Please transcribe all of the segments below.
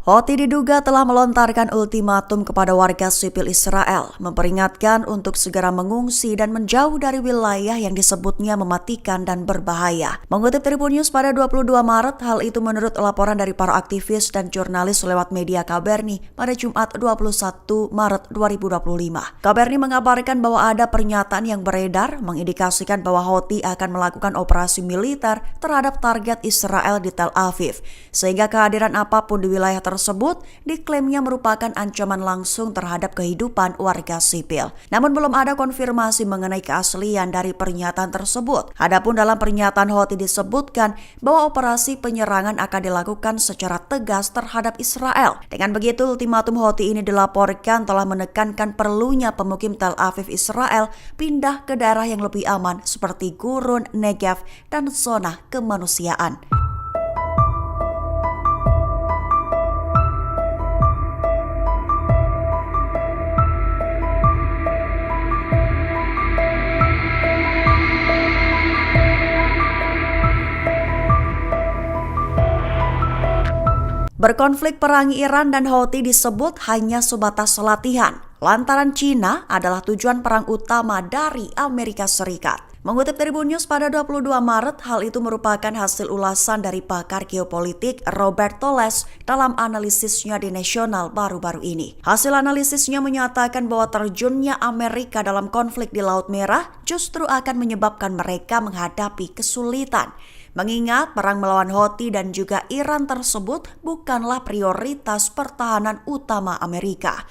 Houthi diduga telah melontarkan ultimatum kepada warga sipil Israel, memperingatkan untuk segera mengungsi dan menjauh dari wilayah yang disebutnya mematikan dan berbahaya. Mengutip Tribun News pada 22 Maret, hal itu menurut laporan dari para aktivis dan jurnalis lewat media Kaberni pada Jumat 21 Maret 2025. Kaberni mengabarkan bahwa ada pernyataan yang beredar mengindikasikan bahwa Houthi akan melakukan operasi militer terhadap target Israel di Tel Aviv, sehingga kehadiran apapun di wilayah tersebut diklaimnya merupakan ancaman langsung terhadap kehidupan warga sipil. Namun belum ada konfirmasi mengenai keaslian dari pernyataan tersebut. Adapun dalam pernyataan Houthi disebutkan bahwa operasi penyerangan akan dilakukan secara tegas terhadap Israel. Dengan begitu, ultimatum Houthi ini dilaporkan telah menekankan perlunya pemukim Tel Aviv Israel pindah ke daerah yang lebih aman seperti Gurun, Negev, dan zona kemanusiaan. Berkonflik perangi Iran dan Houthi disebut hanya sebatas latihan, lantaran Cina adalah tujuan perang utama dari Amerika Serikat. Mengutip Tribun News pada 22 Maret, hal itu merupakan hasil ulasan dari pakar geopolitik Robert Toles dalam analisisnya di Nasional baru-baru ini. Hasil analisisnya menyatakan bahwa terjunnya Amerika dalam konflik di Laut Merah justru akan menyebabkan mereka menghadapi kesulitan. Mengingat perang melawan Houthi dan juga Iran tersebut bukanlah prioritas pertahanan utama Amerika.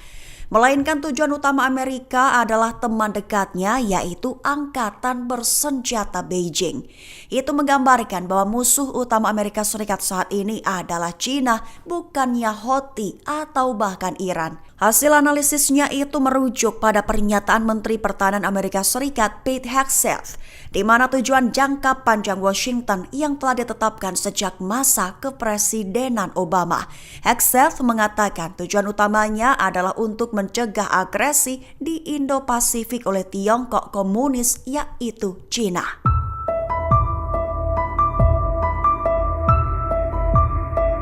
Melainkan tujuan utama Amerika adalah teman dekatnya, yaitu Angkatan Bersenjata Beijing. Itu menggambarkan bahwa musuh utama Amerika Serikat saat ini adalah Cina, bukannya Houthi atau bahkan Iran. Hasil analisisnya itu merujuk pada pernyataan Menteri Pertahanan Amerika Serikat Pete Hegseth, di mana tujuan jangka panjang Washington yang telah ditetapkan sejak masa kepresidenan Obama. Hegseth mengatakan tujuan utamanya adalah untuk mencegah agresi di Indo-Pasifik oleh Tiongkok komunis, yaitu Cina.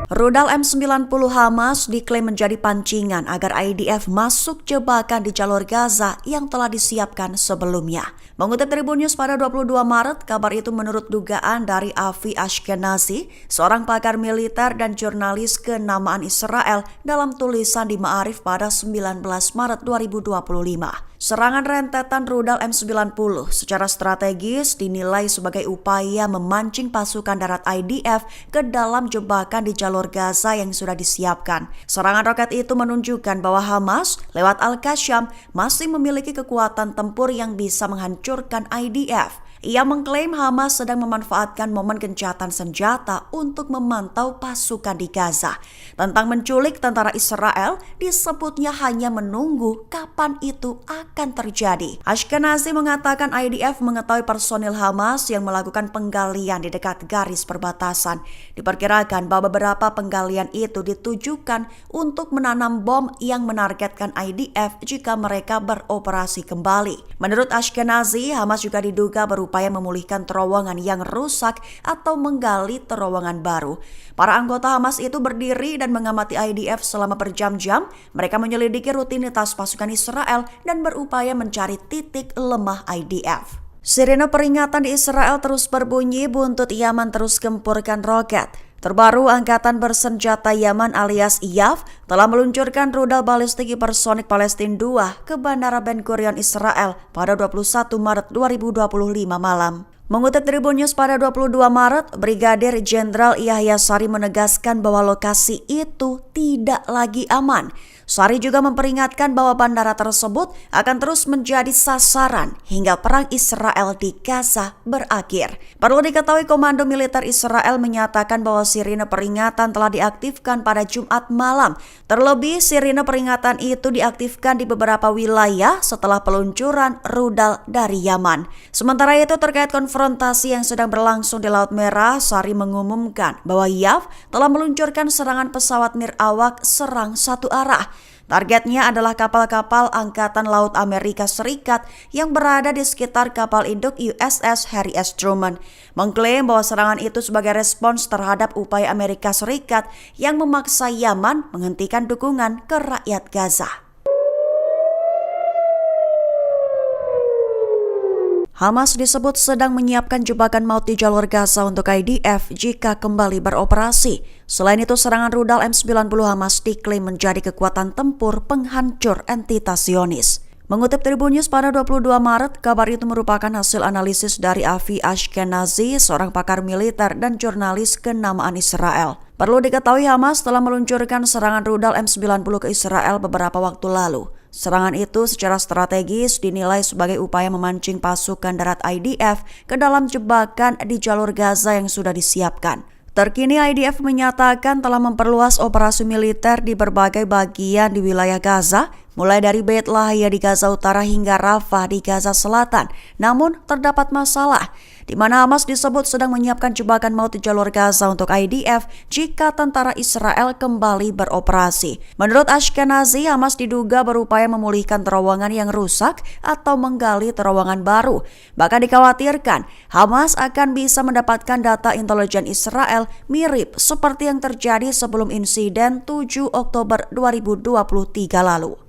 Rudal M90 Hamas diklaim menjadi pancingan agar IDF masuk jebakan di jalur Gaza yang telah disiapkan sebelumnya. Mengutip Tribun News pada 22 Maret, kabar itu menurut dugaan dari Avi Ashkenazi, seorang pakar militer dan jurnalis kenamaan Israel dalam tulisan di Ma'arif pada 19 Maret 2025. Serangan rentetan rudal M90 secara strategis dinilai sebagai upaya memancing pasukan darat IDF ke dalam jebakan di jalur Gaza yang sudah disiapkan. Serangan roket itu menunjukkan bahwa Hamas lewat Al-Qassam masih memiliki kekuatan tempur yang bisa menghancurkan IDF. Ia mengklaim Hamas sedang memanfaatkan momen gencatan senjata untuk memantau pasukan di Gaza. Tentang menculik tentara Israel, disebutnya hanya menunggu kapan itu akan terjadi. Ashkenazi mengatakan IDF mengetahui personil Hamas yang melakukan penggalian di dekat garis perbatasan. Diperkirakan bahwa beberapa penggalian itu ditujukan untuk menanam bom yang menargetkan IDF jika mereka beroperasi kembali. Menurut Ashkenazi, Hamas juga diduga berupaya memulihkan terowongan yang rusak atau menggali terowongan baru. Para anggota Hamas itu berdiri dan mengamati IDF selama berjam-jam. Mereka menyelidiki rutinitas pasukan Israel dan berupaya mencari titik lemah IDF. Sirene peringatan di Israel terus berbunyi, buntut Yaman terus gempurkan roket. Terbaru, Angkatan Bersenjata Yaman alias IAF telah meluncurkan rudal balistik hipersonik Palestina 2 ke Bandara Ben Gurion Israel pada 21 Maret 2025 malam. Mengutip Tribun News pada 22 Maret, Brigadir Jenderal Yahya Sari menegaskan bahwa lokasi itu tidak lagi aman. Sari juga memperingatkan bahwa bandara tersebut akan terus menjadi sasaran hingga perang Israel di Gaza berakhir. Perlu diketahui, Komando Militer Israel menyatakan bahwa sirine peringatan telah diaktifkan pada Jumat malam. Terlebih, sirine peringatan itu diaktifkan di beberapa wilayah setelah peluncuran rudal dari Yaman. Sementara itu, terkait konferensi konfrontasi yang sedang berlangsung di Laut Merah, Sari mengumumkan bahwa IAF telah meluncurkan serangan pesawat nirawak serang satu arah. Targetnya adalah kapal-kapal Angkatan Laut Amerika Serikat yang berada di sekitar kapal induk USS Harry S. Truman, mengklaim bahwa serangan itu sebagai respons terhadap upaya Amerika Serikat yang memaksa Yaman menghentikan dukungan ke rakyat Gaza. Hamas disebut sedang menyiapkan jebakan maut di jalur Gaza untuk IDF jika kembali beroperasi. Selain itu, serangan rudal M90 Hamas diklaim menjadi kekuatan tempur penghancur entitas Zionis. Mengutip Tribun News pada 22 Maret, kabar itu merupakan hasil analisis dari Avi Ashkenazi, seorang pakar militer dan jurnalis kenamaan Israel. Perlu diketahui Hamas telah meluncurkan serangan rudal M90 ke Israel beberapa waktu lalu. Serangan itu secara strategis dinilai sebagai upaya memancing pasukan darat IDF ke dalam jebakan di jalur Gaza yang sudah disiapkan. Terkini IDF menyatakan telah memperluas operasi militer di berbagai bagian di wilayah Gaza, mulai dari Beit Lahia di Gaza Utara hingga Rafah di Gaza Selatan. Namun terdapat masalah, di mana Hamas disebut sedang menyiapkan jebakan maut di jalur Gaza untuk IDF jika tentara Israel kembali beroperasi. Menurut Ashkenazi, Hamas diduga berupaya memulihkan terowongan yang rusak atau menggali terowongan baru. Bahkan dikhawatirkan, Hamas akan bisa mendapatkan data intelijen Israel mirip seperti yang terjadi sebelum insiden 7 Oktober 2023 lalu.